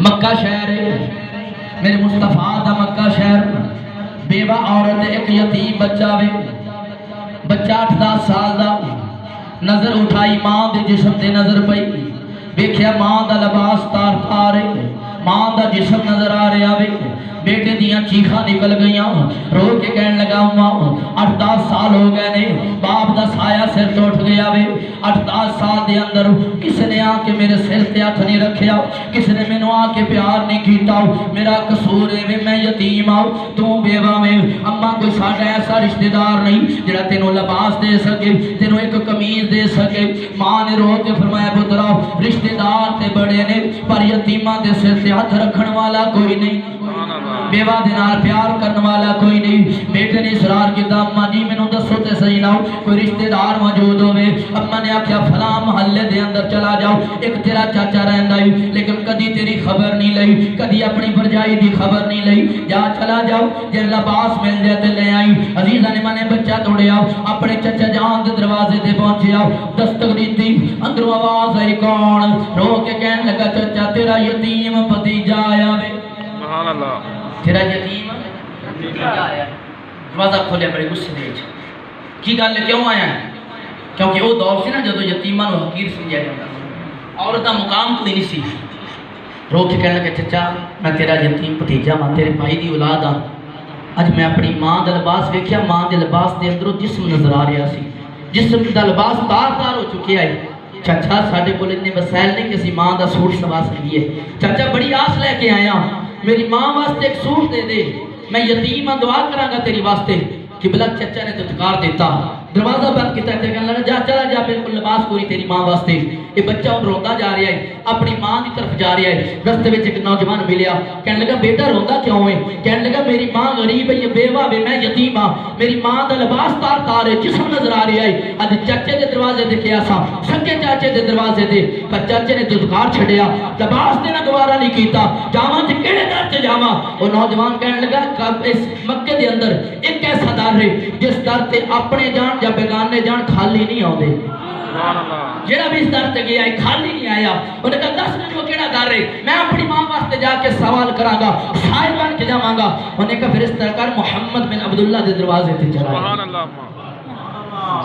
مکہ شہر ہے میرے مصطفیٰ دا مکہ شہر بیوہ عورت ایک یتیم بچہ وے بچہ 8-10 سال دا نظر اٹھائی ماں دے جسم دے نظر پئی ویکھیا ماں دا لباس تار تار ہے ماں دا جسم نظر آ رہا وے بیٹے دیاں چیخاں نکل گئیاں رو کے کہنے لگا ماں 8-10 سال ہو گئے نے باپ دا سایہ سر تو اٹھ گیا وے 8-10 سال دے اندر کس نے آ کے میرے سر تے ہاتھ نہیں رکھیا کس نے مینوں آ کے پیار نہیں کیتا میرا قصور ہے میں یتیم آؤ تو بیوہ میں اما کوئی ساڈا ایسا رشتہ دار نہیں جڑا تینوں لباس دے سکے تینوں ایک قمیض دے سکے ماں نے رو کے فرمایا پترا رشتہ دار تے بڑے نے پر یتیماں دے سر تے ہاتھ رکھن والا کوئی نہیں بیوہ دینار پیار کرنے والا کوئی نہیں بیٹے نے اصرار کیتا اما جی مینوں دسو تے صحیح لاؤ کوئی رشتہ دار موجود ہوے اما نے آکھیا فلاں محلے دے اندر چلا جاؤ ایک تیرا چاچا رہندا ہے لیکن کدی تیری خبر نہیں لئی کدی اپنی بھرجائی دی خبر نہیں لئی جا چلا جاؤ جے لباس مل جائے تے لے آئی عزیزاں نے مانے بچہ توڑیا اپنے چچا جان دے دروازے تے پہنچیا دستک دیتی اندروں آواز آئی کون رو کے کہنے لگا چچا تیرا یتیم بھتیجا آیا وے سبحان اللہ تیرا یتیم بھتیجا آیا دروازہ کھولے بڑے غصے دے کی گل ہے کیوں آیا ہے کیونکہ وہ دور سے نا جدو یتیماں نو حقیر سمجھا جاتا عورت دا مقام کوئی نہیں سی رو کے کہنے لگا چچا میں تیرا یتیم بھتیجا ہاں تیرے بھائی دی اولاد ہاں اج میں اپنی ماں دا لباس ویکھیا ماں دے لباس دے اندروں جسم نظر آ رہا سی جسم دا لباس تار تار ہو چکے آئے چچا ساڈے کول اتنے وسائل نہیں کہ اسی ماں دا سوٹ سوا سکیے چچا بڑی آس لے کے آیا میری ماں واسطے ایک سوٹ دے دے میں یتیم ہاں دعا کراں گا تیری واسطے قبلہ چچا نے تتکار دیتا دروازہ بند کیتا تے کہنے لگا جا چلا جا بالکل لباس کوئی تیری ماں واسطے یہ بچہ ان روندا جا رہا ہے اپنی ماں دی طرف جا رہا ہے رستے وچ ایک نوجوان ملیا کہنے لگا بیٹا روندا کیوں ہے کہنے لگا میری ماں غریب ہے یہ بیوہ ہے میں یتیم ہاں میری ماں دا لباس تار تار ہے جسم نظر آ رہا ہے اج چاچے دے دروازے تے کیا سا سکے چاچے دے دروازے تے پر چاچے نے دھتکار چھڈیا لباس دینا گوارا نہیں کیتا جاواں تے کیڑے در تے جاواں او نوجوان کہنے لگا اس مکے دے اندر ایک ایسا در ہے جس در تے اپنے جان یا بیگانے جان خالی نہیں آؤندے جڑا بھی اس در تے گیا ہے خالی نہیں آیا انہوں نے کہا 10 منٹ وہ کیڑا در ہے میں اپنی ماں واسطے جا کے سوال کراں گا سائل بن کے جاواں گا انہوں نے کہا پھر اس طرح کر محمد بن عبداللہ دے دروازے تے چلا سبحان اللہ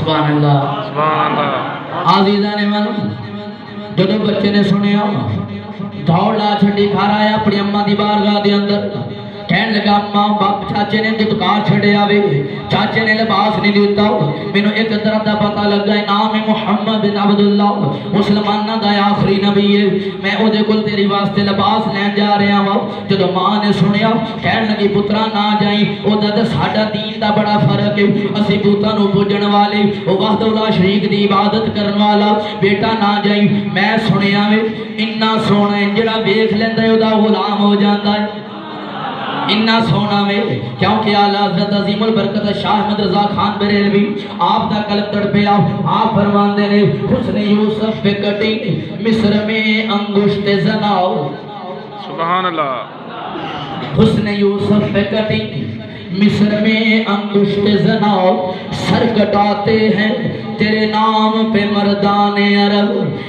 سبحان اللہ سبحان اللہ عزیزاں نے من جدو بچے نے سنیا دوڑ لا چھڈی گھر آیا اپنی اماں دی بارگاہ دے اندر کہنے لگا ماں باپ چاچے نے دھتکار چھڑے آوے چاچے نے لباس نہیں دیتا مینوں ایک طرح دا پتہ لگا ہے نام ہے محمد بن عبداللہ مسلماناں دا آخری نبی ہے میں او دے کول تیری واسطے لباس لین جا رہا ہوں جدو ماں نے سنیا کہنے لگی پترا نہ جائیں او دا ساڈا دین دا بڑا فرق ہے اسی بتاں نو پوجن والے او وحدہ لا شریک دی عبادت کرن والا بیٹا نہ جائیں میں سنیا وے اتنا سونا ہے جڑا ویکھ لیندا ہے او دا غلام ہو جاندا ہے اتنا سونا میں کیونکہ اعلیٰ حضرت عظیم البرکت شاہ احمد رضا خان بریلوی آپ دا قلب تڑپے آپ فرمان دے رہے حسن یوسف پہ کٹی مصر میں انگشت زناؤ سبحان اللہ حسن یوسف پہ کٹی مصر میں انگشت زناؤ سر کٹاتے ہیں تیرے نام پہ مردان عرب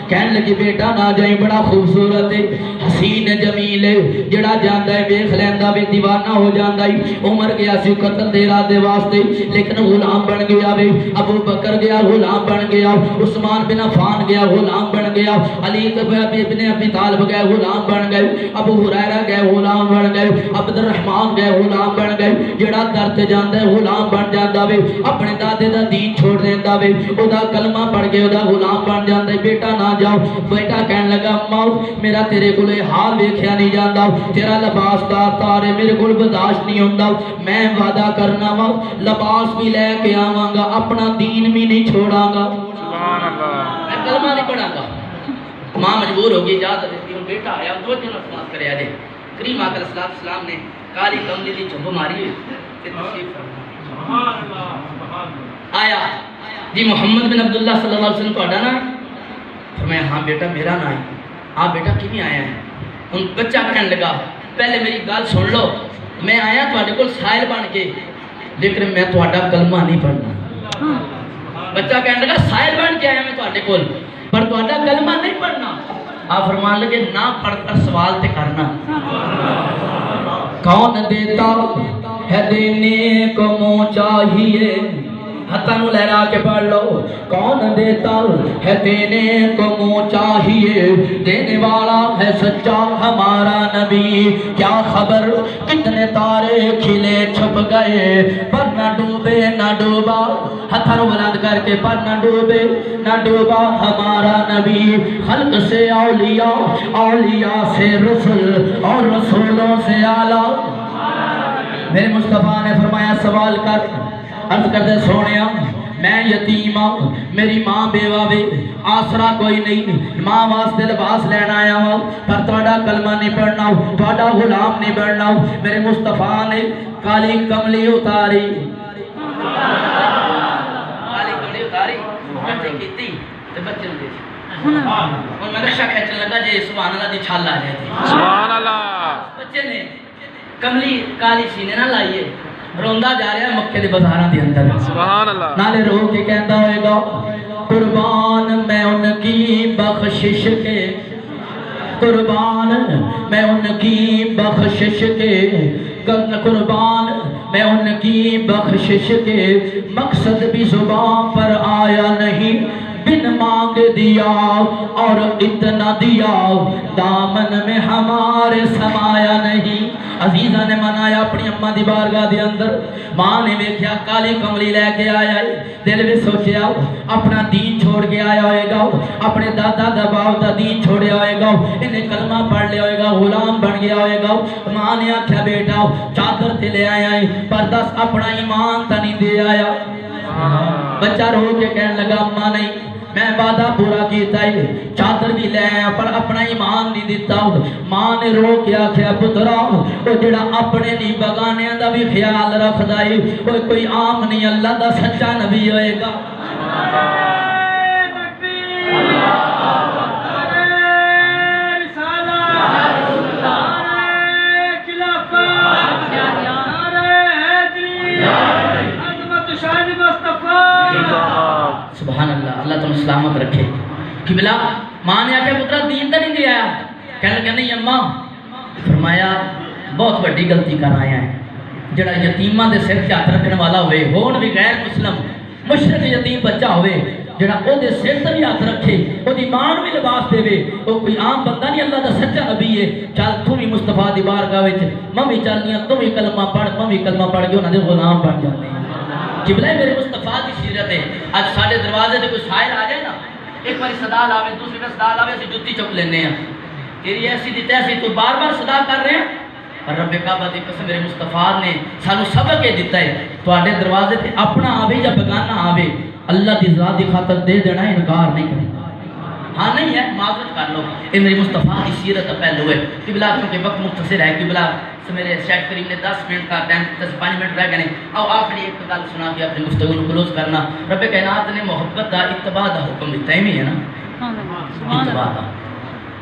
کہنے لگی بیٹا نہ جائیں بڑا خوبصورت ہے حسین جمیل ہے جڑا جاندا ہے ویکھ لیندا وے دیوانہ ہو جاندا ہے عمر گیا سی قتل دے ارادے واسطے لیکن غلام بن گیا وے ابو بکر گیا غلام بن گیا عثمان بن عفان گیا غلام بن گیا علی ابن ابی طالب گیا غلام بن گئے ابو ہریرہ گیا غلام بن گئے عبد الرحمن گیا غلام بن گئے جڑا در تے جاندا ہے غلام بن جاندا وے اپنے دادے دا دین چھوڑ دیندا وے او دا کلمہ پڑھ کے او دا غلام بن جاندا ہے بیٹا نہ جاؤ بیٹا کہنے لگا ماں میرا تیرے کول حال ویکھیا نہیں جاندا تیرا لباس تار تار ہے میرے کول برداشت نہیں ہوندا میں وعدہ کرنا وا لباس بھی لے کے آواں گا اپنا دین بھی نہیں چھوڑاں گا سبحان اللہ میں کلمہ نہیں پڑھاں گا ماں مجبور ہو گئی اجازت دیتی ہوں بیٹا آیا دو جن نماز کرے آجے کریم آقا علیہ السلام نے کالی کملی دی جھب ماری تے تشریف آیا جی محمد بن عبداللہ صلی اللہ علیہ وسلم کو اڈانا فرمایا ہاں بیٹا میرا نام ہے ہاں بیٹا کیوں آیا ہے ان بچہ کہنے لگا پہلے میری گل سن لو میں آیا تواڈے کول سائل بن کے لیکن میں تواڈا کلمہ نہیں پڑھنا بچہ کہنے لگا سائل بن کے آیا میں تواڈے کول پر تواڈا کلمہ نہیں پڑھنا آپ فرمان لگے نہ پڑھ کر سوال تے کرنا کون دیتا ہے دینے کو منہ چاہیے ہتھانو لہرا کے پڑھ لو کون دیتا ہے دینے کو منہ چاہیے دینے والا ہے سچا ہمارا نبی کیا خبر کتنے تارے کھلے چھپ گئے پر نہ ڈوبے نہ ڈوبا ہتھانو بلند کر کے پر نہ ڈوبے نہ ڈوبا ہمارا نبی خلق سے اولیاء اولیاء سے رسول اور رسولوں سے اعلیٰ میرے مصطفیٰ نے فرمایا سوال کر عرض کرتے سونیا میں یتیم ہوں میری ماں بیوہ بھی آسرا کوئی نہیں ماں واسطے لباس لینا آیا ہوں پر توڑا کلمہ نہیں پڑھنا ہوں توڑا غلام نہیں بڑھنا ہوں میرے مصطفیٰ نے کالی کملی اتاری کالی کملی اتاری بچے کیتی تو بچے نے دیکھی اور میں نقشہ کھیچن لگا جی سبحان اللہ دی چھال آ جائے تھی سبحان اللہ بچے نے کملی کالی سینے نہ لائیے روندہ جا رہا ہے مکہ دے بازاراں دے اندر سبحان اللہ نالے رو کے کہندا ہوئے گا قربان میں ان کی بخشش کے قربان میں ان کی بخشش کے قربان میں ان کی بخشش کے مقصد بھی زبان پر آیا نہیں بن مانگ دیا اور اتنا دیا دامن میں ہمارے سمایا نہیں عزیزہ نے منایا اپنی اماں دی بارگاہ دے اندر ماں نے دیکھیا کالی کملی لے کے آیا ہے دل میں سوچیا اپنا دین چھوڑ کے آیا ہوئے گا اپنے دادا دباؤ دا دین چھوڑیا ہوئے گا انہیں کلمہ پڑھ لیا ہوئے گا غلام بن گیا ہوئے گا ماں نے آکھیا بیٹا چادر تے لے آیا ہے پر دس اپنا ایمان تا نہیں دے آیا بچہ رو کے کہنے لگا اماں نہیں میں وعدہ پورا کیتا ہے چادر بھی لے آیا پر اپنا ایمان نہیں دیتا ماں نے رو کے آکھیا پترا وہ جڑا اپنے نہیں بگانے دا بھی خیال رکھ دائی وہ کوئی عام نہیں اللہ دا سچا نبی ہوئے گا سبحان اللہ اللہ تم سلامت رکھے قبلہ ماں نے آکے پترہ دین تا نہیں دیا کہنے لگا نہیں اماں فرمایا بہت بڑی غلطی کر آیا ہے جڑا یتیمہ دے سر کے ہاتھ رکھنے والا ہوئے ہون بھی غیر مسلم مشرق یتیم بچہ ہوئے جڑا او دے سر تے بھی ہاتھ رکھے او دی ماں نوں بھی لباس دے او کوئی عام بندہ نہیں اللہ دا سچا نبی ہے چل تو بھی مصطفیٰ دی بارگاہ وچ میں بھی چلنی ہوں تو بھی کلمہ پڑھ میں بھی کلمہ پڑھ کے انہاں دے غلام بن جاتے ہیں قبلہ میرے مصطفیٰ دی سیرت ہے آج ساڑھے دروازے سے کوئی سائل آ جائے نا ایک باری صدا لاوے دوسری بار صدا لاوے سے جتی چک لینے ہیں تیری ایسی دی تیسی تو بار بار صدا کر رہے ہیں اور رب کعبہ دی قسم میرے مصطفیٰ نے سانو سبق یہ دیتا ہے تو آڑے دروازے تے اپنا آوے یا بگانا آوے اللہ دی ذات دی خاطر دے دینا انکار نہیں کریں ہاں نہیں ہے معذرت کر لو یہ میری مصطفیٰ کی سیرت پہلو ہے قبلہ کیونکہ وقت مختصر ہے قبلہ میرے شیخ کریم نے 10 منٹ کا ٹائم 5 منٹ رہ گئے اور آخری ایک گل سنا کے اپنی گفتگو کو کلوز کرنا رب کائنات نے محبت دا اتباع دا حکم دیتا ہے ہے نا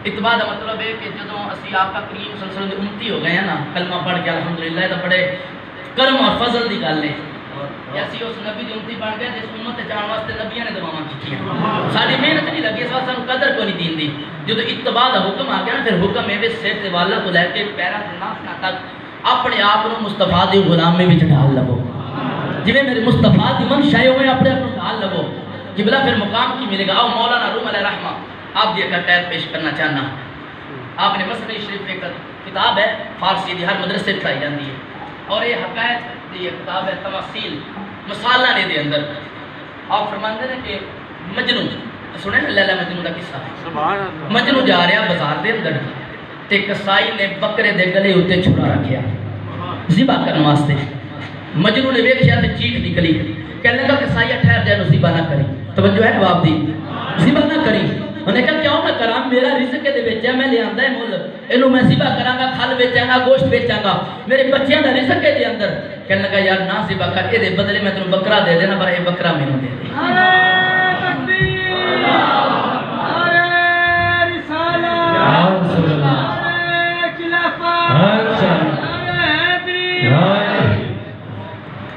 اتباع دا مطلب ہے کہ جدوں اسی آقا کریم صلی اللہ علیہ وسلم دی امتی ہو گئے ہیں نا کلمہ پڑھ کے الحمدللہ دا بڑے کرم اور فضل دی گل ہے ایسی اس نبی دی امتی بن گیا جس امت جان واسطے نبیوں نے دعاواں کیتیاں ساری محنت نہیں لگی اس واسطے قدر کو نہیں دین دی جدوں اتباع دا حکم آ گیا نا پھر حکم ہے سر تے والا تو لے کے پیرا ناخنا تک اپنے آپ کو مصطفیٰ دی غلامی وچ ڈال لو جویں میرے مصطفیٰ دی منشا ہے اویں اپنے آپ کو ڈال لو قبلہ پھر مقام کی ملے گا او مولانا روم علیہ رحمہ آپ دی ایک قید پیش کرنا چاہنا آپ نے مسنوی شریف ایک کتاب ہے فارسی دی ہر مدرسے پڑھائی جاتی ہے اور یہ حقائق دی کتاب ہے تماثیل مسالہ نے دے اندر آپ فرماندے ہیں کہ مجنون سنے نا لیلا مجنون دا قصہ مجنون جا رہا بازار دے اندر تے کسائی نے بکرے دے گلے ہوتے چھڑا رکھیا ذبح کرنے واسطے مجنون نے ویکھیا تے چیخ نکلی کہنے لگا کسائی ٹھہر جائے ذبح نہ کری توجہ ہے جواب دی ذبح نہ کری انہیں کہا کیوں نہ کراں میرا رزق دے وچ ہے میں لے آندا ہے مول اینو میں ذبح کراں گا کھل بیچاں گا گوشت بیچاں گا میرے بچیاں دا رزق ہے دے اندر کہنے لگا یار نہ ذبح کر اے دے بدلے میں تینوں بکرا دے دینا پر اے بکرا مینوں دے دے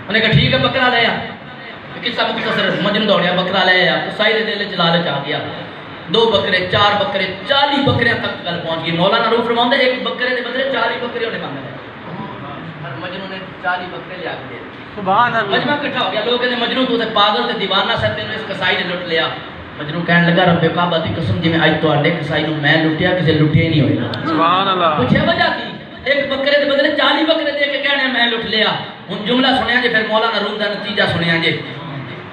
انہیں کہا ٹھیک ہے بکرا لے آ قصہ مختصر مجنون دوڑیا بکرا لے آ کسائی دے دل چ لالچ آ گیا 2 بکرے 4 بکرے 40 بکریاں تک گل پہنچ گئی. مولانا روح فرماؤں ایک بکرے دے بدلے 40 بکرے انہیں مانگا. مجنوں نے 40 بکرے لیا کے دے. سبحان اللہ. مجمع کٹھا ہو گیا. لوگ کہتے مجنوں تو پاگل تے دیوانہ سر تینوں اس کسائی نے لٹ لیا. مجنوں کہنے لگا رب کعبہ دی قسم جی میں اج تواڈے کسائی نوں میں لٹیا کسے لٹیا ہی نہیں ہوئے. سبحان اللہ. پوچھا وجہ کی؟ ایک بکرے دے بدلے 40 بکرے دے کے کہنے میں لٹ لیا. ہن جملہ سنیا جے پھر مولانا روم دا نتیجہ سنیا جے.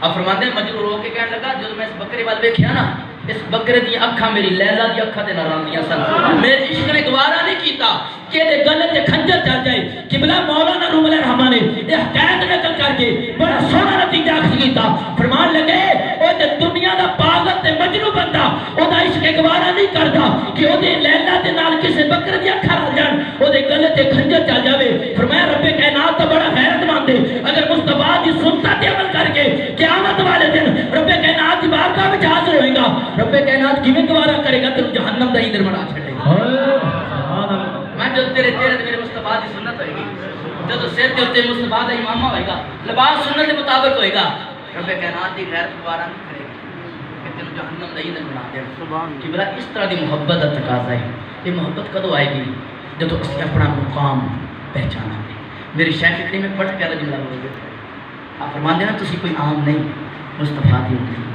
اب فرماتے ہیں مجنوں رو کے کہنے لگا جب میں اس بکرے وال ویکھیا نا اس بکرے دی اکھاں میری لیلا دی اکھاں تے نال آندیاں سن. میرے عشق نے گوارا نہیں کیتا کہ دے گلے تے خنجر چل جائے. قبلہ مولانا روم علیہ الرحمہ نے یہ حکایت نقل کر کے بڑا سونا نتیجہ اخذ کیتا. فرمان لگے او تے دنیا دا پاگل تے مجنوں بندہ او دا عشق گوارا نہیں کردا کہ او دے لیلا دے نال کسے بکرے دی اکھاں رل جان او دے گلے تے خنجر چل جاوے. فرمایا رب کائنات تا بڑا غیرت مند ہے. اگر مصطفیٰ دی سنت تے عمل کر کے قیامت والے دن رب کائنات دی بارگاہ وچ حاضر ہوئے گا رب کائنات کیویں گوارا کرے گا تینوں جہنم دا ایندھن بنا چھڈے گا. میں جب تیرے چہرے تے میرے مصطفیٰ دی سنت ہوئے گی جب سر تے اوتے مصطفیٰ دا امامہ ہوئے گا لباس سنت کے مطابق ہوئے گا رب کائنات دی غیرت گوارا نہیں کرے گا کہ تینوں جہنم دا ایندھن بنا دے. کہ بلا اس طرح دی محبت دا تقاضا ہے. یہ محبت کدوں آئے گی جب اسی اپنا مقام پہچانا گے. میری شیخ کریم میں بڑا پیارا جملہ بول گئے آپ فرماندے نا تسی کوئی عام نہیں مصطفیٰ دی امتی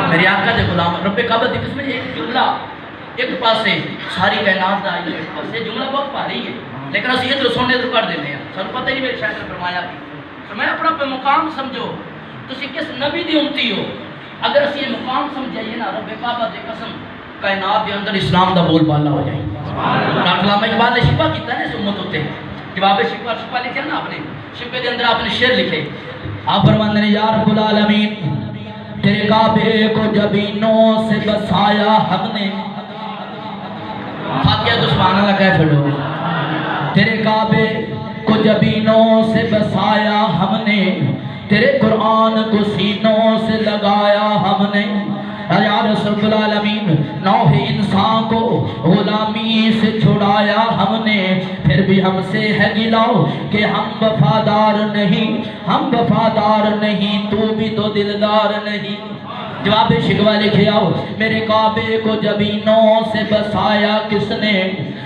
میرے آقا دے غلام رب کعبہ دی قسم ایک جملہ ایک پاسے ساری کائنات دا آئی ایک پاسے جملہ بہت پاری ہے لیکن اسی ادھر سونے ادھر کر دینے ہیں. سانو پتہ نہیں میرے شیخ نے فرمایا اپنا پہ مقام سمجھو تسی کس نبی دی امتی ہو. اگر اسی یہ مقام سمجھائیے نا رب کعبہ دی قسم کائنات دے اندر اسلام دا بول بالا ہو جائے. علامہ اقبال نے شفا کیتا ہے اس امت ہوتے جواب شفا لکھا نا آپ نے شفے دے اندر آپ نے شعر لکھے. آپ فرماندے ہیں یا رب العالمین تیرے کعبے کو جبینوں سے بسایا ہم نے فاتحہ تو سبحان اللہ کہہ چھوڑو. تیرے کعبے کو جبینوں سے بسایا ہم نے تیرے قرآن کو سینوں سے لگایا ہم نے. یا رسول العالمین نوح انسان کو غلامی سے چھڑایا ہم نے پھر بھی ہم سے ہے گلا کہ ہم وفادار نہیں تو بھی تو دلدار نہیں. جواب شکوہ لکھے آؤ میرے کعبے کو جبینوں سے بسایا کس نے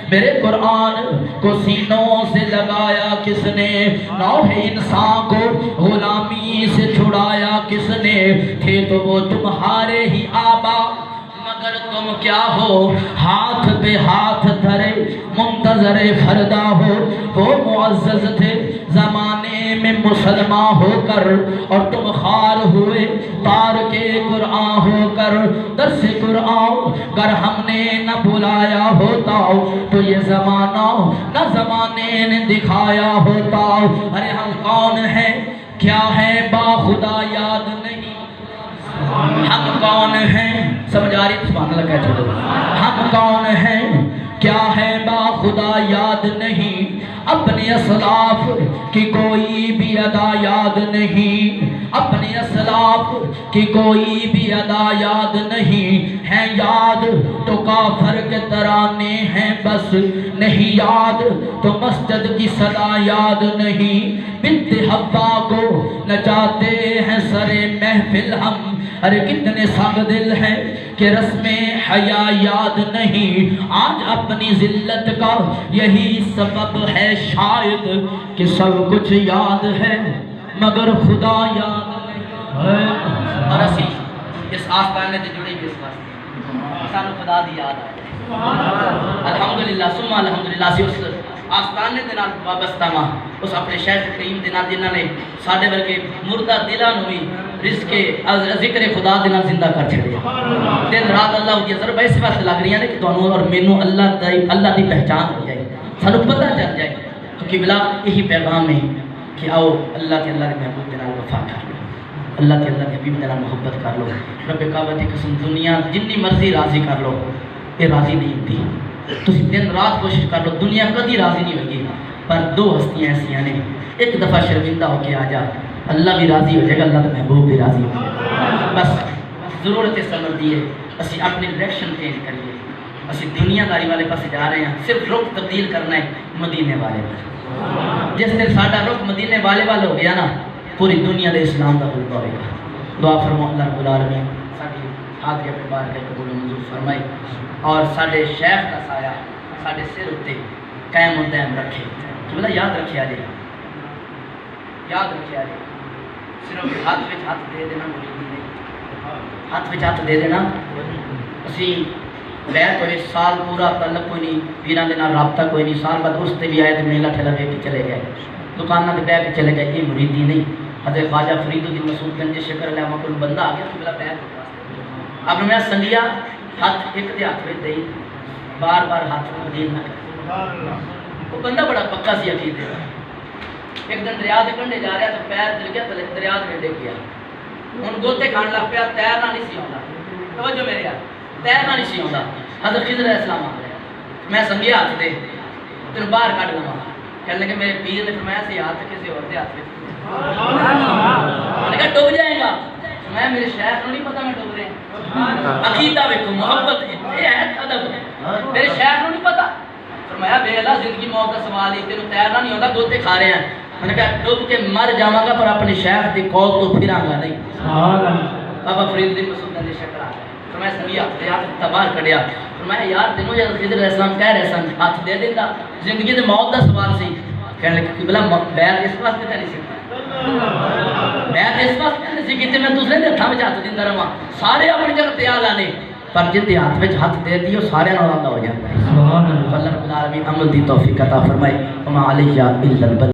میرے قرآن کو سینوں سے لگایا کس نے نوح انسان کو غلامی سے چھڑایا کس نے تھے تو وہ تمہارے ہی آبا مگر تم کیا ہو ہاتھ پہ ہاتھ دھرے منتظر فردا ہو. وہ معزز تھے زمانے میں مسلمان ہو کر اور تم خار ہوئے تار کے قرآن ہو کر. درس قرآن گر ہم نے نہ بلایا ہوتا تو یہ زمانہ نہ زمانے نے دکھایا ہوتا. ارے ہم کون ہیں کیا ہے با خدا یاد نہیں ہم کون ہیں سمجھ آ رہی سبحان اللہ کہہ چھوڑو. ہم کون ہیں کیا ہے با خدا یاد نہیں اپنے اسلاف کی کوئی بھی ادا یاد نہیں اپنے اسلاف کی کوئی بھی ادا یاد نہیں ہے یاد تو کافر کے ترانے ہیں بس نہیں یاد تو مسجد کی صدا یاد نہیں. بنت حوا کو نچاتے ہیں سرے محفل ہم ارے کتنے سنگ دل ہیں کہ رسم حیا یاد نہیں. آج اپنی ذلت کا یہی سبب ہے شاید کہ سب کچھ یاد ہے مگر خدا یاد نہیں. اور اسی اس آستانے سے جڑی بھی اس واسطے سانو خدا دی یاد آئے الحمدللہ ثم الحمدللہ سی اس آستانے دے نال وابستہ ماں اس اپنے شیخ کریم دے نال جنہاں نے ساڈے ورگے مردہ دلاں نوں وی رزق ذکر خدا دے نال زندہ کر چھڑیا. دن رات اللہ دی ضرب اس واسطے لگ رہی ہیں کہ تانوں اور مینوں اللہ دی پہچان ہو جائے سانو پتہ چل جائے. تو قبلہ یہی پیغام ہے کہ آؤ اللہ کے محبوب دے نال وفا کر لو اللہ کے حبیب دے نال محبت کر لو. رب کعبہ دی قسم دنیا جنی مرضی راضی کر لو یہ راضی نہیں ہوتی. تسی دن رات کوشش کر لو دنیا کدی راضی نہیں ہوگی پر دو ہستیاں ایسی ہیں ایک دفعہ شرمندہ ہو کے آ جا اللہ بھی راضی ہو جائے گا اللہ کا محبوب بھی راضی ہو جائے گا. بس ضرورت سمجھ دیئے اسی اپنی ڈائریکشن چینج کریے. اسی دنیا داری والے پاس جا رہے ہیں صرف رخ تبدیل کرنا ہے مدینے والے پر. جس دن ساڈا رخ مدینے والے ہو گیا نا پوری دنیا دے اسلام دا غلبہ ہوئے گا. دعا فرماؤ اللہ رب العالمین ہاتھ کے بار کے قبول منظور فرمائی اور ساڈے شیخ کا سایہ ساڈے سر اتنے قائم و دائم رکھے بلا یاد رکھے آجے یاد رکھے آجے صرف ہاتھ وچ ہاتھ دے دینا مریدی نہیں ہاتھ وچ ہاتھ دے دینا اسی بیعت ہوئے سال پورا تعلق کوئی نہیں پیران دینا رابطہ کوئی نہیں سال بعد اس تے بھی آئے تو میلہ ٹھیلا بے کے چلے گئے دکانہ دے بیعت چلے گئے یہ مریدی نہیں حضرت خواجہ فرید الدین مسعود گنج شکر علیہ مکل بندہ آ گیا تو بلا بیعت اب میں سنگیا ہاتھ ایک دے ہاتھ میں دے بار بار ہاتھ میں دین نہ کر وہ بندہ بڑا پکا سی عقید ہے ایک دن دریا دے کنڈے جا رہا تو پیر دل گیا تلے دریا دے ڈگ گیا ان گوتے کھان لگ پیا تیرنا نہیں سی آندا توجہ میرے یار تیرنا نہیں سی آندا حضرت خضر علیہ السلام آ گیا میں سنگیا ہاتھ دے تینوں باہر کٹ لواں کہنے لگے میرے پیر نے فرمایا سی ہاتھ کسی اور دے ہاتھ میں نے کہا ڈوب جائے گا میں میرے شیخ کو نہیں پتا میں ڈوب رہے ہیں عقیدہ ویکھو محبت یہ ہے ادب میرے شیخ کو نہیں پتا فرمایا بے اللہ زندگی موت کا سوال ہی تینوں تیرنا نہیں ہوتا گوتے کھا رہے ہیں میں نے کہا ڈوب کے مر جاواں گا پر اپنے شیخ دی قول تو پھراں گا نہیں بابا فرید الدین مسعود نے شکر آ فرمایا سنگیا ہاتھ تباہ کڈیا فرمایا یار تینوں جب خضر علیہ السلام کہہ رہے سن ہاتھ دے دیتا زندگی دے موت دا سوال سی کہنے لگے کہ بلا بیعت اس واسطے تے نہیں سکتا بیعت اس واسطے نہیں سی کہ میں دوسرے دے ہاتھ وچ ہاتھ دیندا رہواں سارے اپنی جگہ تے آ لانے پر جن دے ہاتھ وچ ہاتھ دے دیو سارے نال اللہ ہو جاندا ہے سبحان اللہ اللہ رب العالمین عمل دی توفیق عطا فرمائے وما علیہ الا البلاغ